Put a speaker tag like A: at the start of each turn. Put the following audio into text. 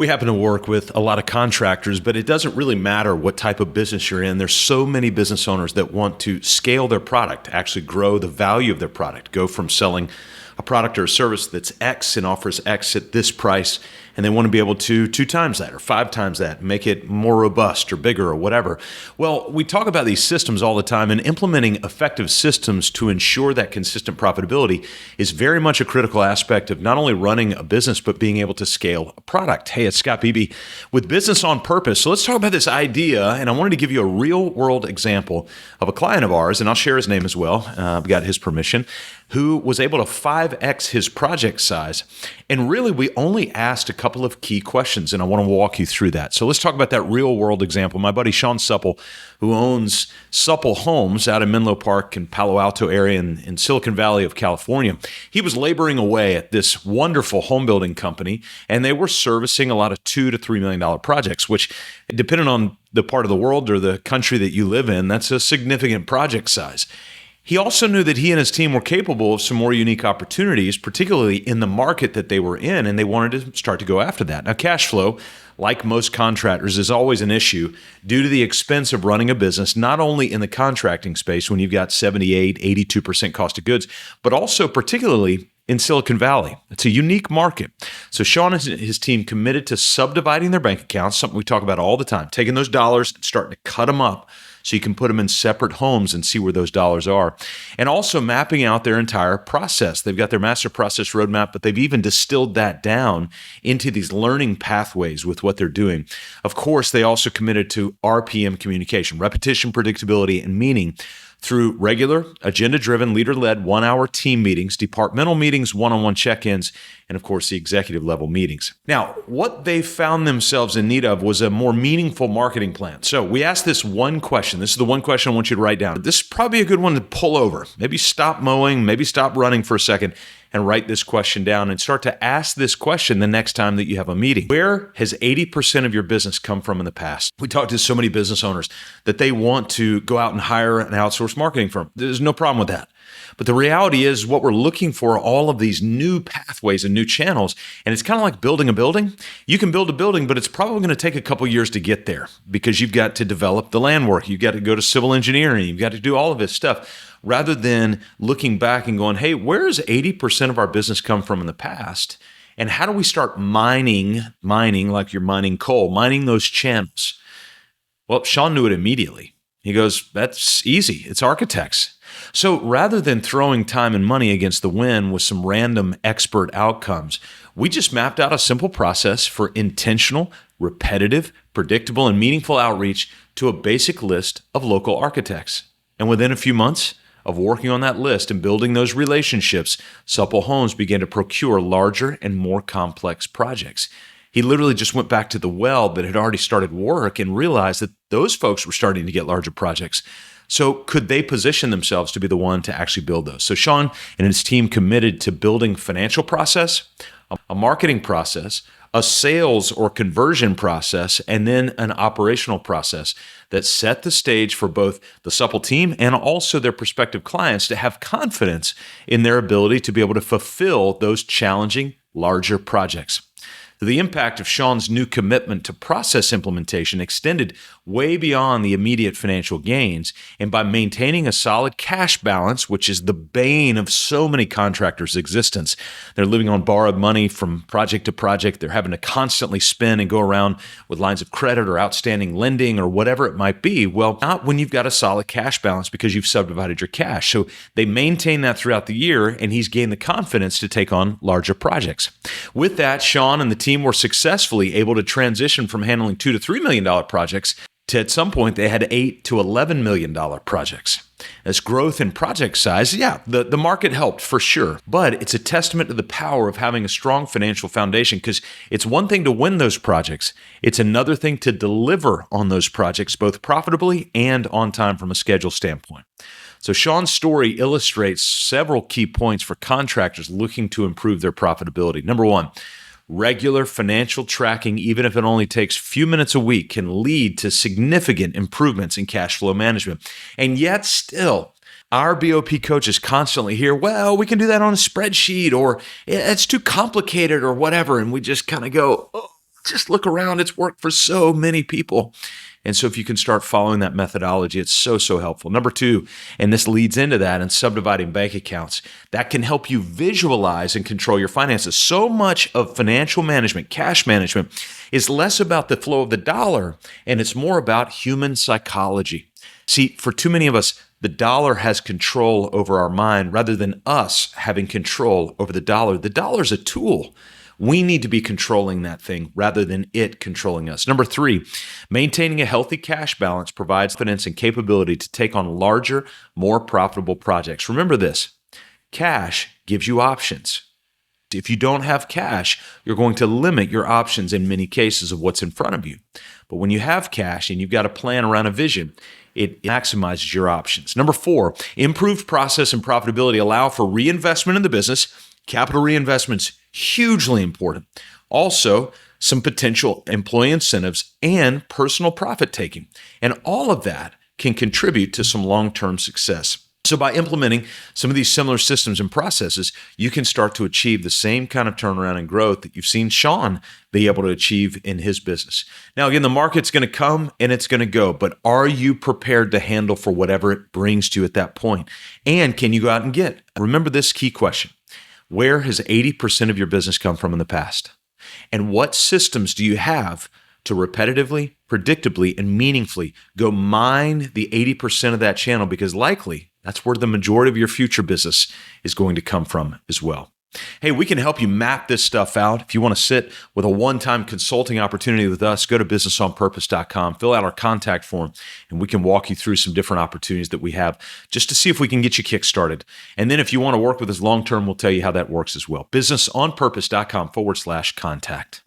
A: We happen to work with a lot of contractors, but it doesn't really matter what type of business you're in. There's so many business owners that want to scale their product, actually grow the value of their product, go from selling a product or a service that's X and offers X at this price, and they want to be able to 2 times that or 5 times that, make it more robust or bigger or whatever. Well, we talk about these systems all the time, and implementing effective systems to ensure that consistent profitability is very much a critical aspect of not only running a business, but being able to scale a product. Hey, it's Scott Beebe with Business on Purpose. So let's talk about this idea, and I wanted to give you a real world example of a client of ours, and I'll share his name as well. I've got his permission, who was able to 5X his project size. And really, we only asked a couple of key questions, and I want to walk you through that. So let's talk about that real world example. My buddy Sean Supple, who owns Supple Homes out in Menlo Park and Palo Alto area in Silicon Valley of California, he was laboring away at this wonderful home building company, and they were servicing a lot of $2 to $3 million projects, which, depending on the part of the world or the country that you live in, that's a significant project size. He also knew that he and his team were capable of some more unique opportunities, particularly in the market that they were in, and they wanted to start to go after that. Now, cash flow, like most contractors, is always an issue due to the expense of running a business, not only in the contracting space when you've got 78, 82% cost of goods, but also particularly in Silicon Valley. It's a unique market. So Sean and his team committed to subdividing their bank accounts, something we talk about all the time, taking those dollars and starting to cut them up so you can put them in separate homes and see where those dollars are. And also mapping out their entire process. They've got their master process roadmap, but they've even distilled that down into these learning pathways with what they're doing. Of course, they also committed to RPM communication, repetition, predictability, and meaning, through regular, agenda-driven, leader-led 1-hour team meetings, departmental meetings, one-on-one check-ins, and of course, the executive-level meetings. Now, what they found themselves in need of was a more meaningful marketing plan. So we asked this one question. This is the one question I want you to write down. This is probably a good one to pull over. Maybe stop mowing, maybe stop running for a second, and write this question down and start to ask this question the next time that you have a meeting. Where has 80% of your business come from in the past? We talk to so many business owners that they want to go out and hire an outsourced marketing firm. There's no problem with that. But the reality is what we're looking for are all of these new pathways and new channels. And it's kind of like building a building. You can build a building, but it's probably going to take a couple years to get there because you've got to develop the land work. You've got to go to civil engineering. You've got to do all of this stuff, rather than looking back and going, hey, where's 80% of our business come from in the past? And how do we start mining like you're mining coal, mining those channels? Well, Sean knew it immediately. He goes, that's easy. It's architects. So rather than throwing time and money against the wind with some random expert outcomes, we just mapped out a simple process for intentional, repetitive, predictable, and meaningful outreach to a basic list of local architects. And within a few months of working on that list and building those relationships, Supple Homes began to procure larger and more complex projects. He literally just went back to the well that had already started work and realized that those folks were starting to get larger projects. So could they position themselves to be the one to actually build those? So Sean and his team committed to building financial process, a marketing process, a sales or conversion process, and then an operational process that set the stage for both the Supple team and also their prospective clients to have confidence in their ability to be able to fulfill those challenging, larger projects. The impact of Sean's new commitment to process implementation extended way beyond the immediate financial gains, and by maintaining a solid cash balance, which is the bane of so many contractors' existence. They're living on borrowed money from project to project. They're having to constantly spend and go around with lines of credit or outstanding lending or whatever it might be. Well, not when you've got a solid cash balance because you've subdivided your cash. So they maintain that throughout the year, and he's gained the confidence to take on larger projects. With that, Sean and the team were successfully able to transition from handling $2 to $3 million projects to, at some point, they had $8 to $11 million projects. As growth in project size, the market helped for sure, but it's a testament to the power of having a strong financial foundation, because it's one thing to win those projects. It's another thing to deliver on those projects, both profitably and on time from a schedule standpoint. So Sean's story illustrates several key points for contractors looking to improve their profitability. Number one, regular financial tracking, even if it only takes a few minutes a week, can lead to significant improvements in cash flow management. And yet still, our BOP coaches constantly hear, well, we can do that on a spreadsheet, or it's too complicated or whatever. And we just kind of go, oh, just look around. It's worked for so many people. And so if you can start following that methodology, it's so, so helpful. Number two, and this leads into that, and subdividing bank accounts, that can help you visualize and control your finances. So much of financial management, cash management, is less about the flow of the dollar, and it's more about human psychology. See, for too many of us, the dollar has control over our mind rather than us having control over the dollar. The dollar is a tool. We need to be controlling that thing rather than it controlling us. Number three, maintaining a healthy cash balance provides confidence and capability to take on larger, more profitable projects. Remember this, cash gives you options. If you don't have cash, you're going to limit your options in many cases of what's in front of you. But when you have cash and you've got a plan around a vision, it maximizes your options. Number four, improved process and profitability allow for reinvestment in the business. Capital reinvestment's hugely important. Also, some potential employee incentives and personal profit taking. And all of that can contribute to some long-term success. So by implementing some of these similar systems and processes, you can start to achieve the same kind of turnaround and growth that you've seen Sean be able to achieve in his business. Now, again, the market's going to come and it's going to go, but are you prepared to handle for whatever it brings to you at that point? And can you go out and get? Remember this key question. Where has 80% of your business come from in the past? And what systems do you have to repetitively, predictably, and meaningfully go mine the 80% of that channel? Because likely that's where the majority of your future business is going to come from as well. Hey, we can help you map this stuff out. If you want to sit with a one-time consulting opportunity with us, go to businessonpurpose.com, fill out our contact form, and we can walk you through some different opportunities that we have just to see if we can get you kick-started. And then if you want to work with us long-term, we'll tell you how that works as well. businessonpurpose.com/contact.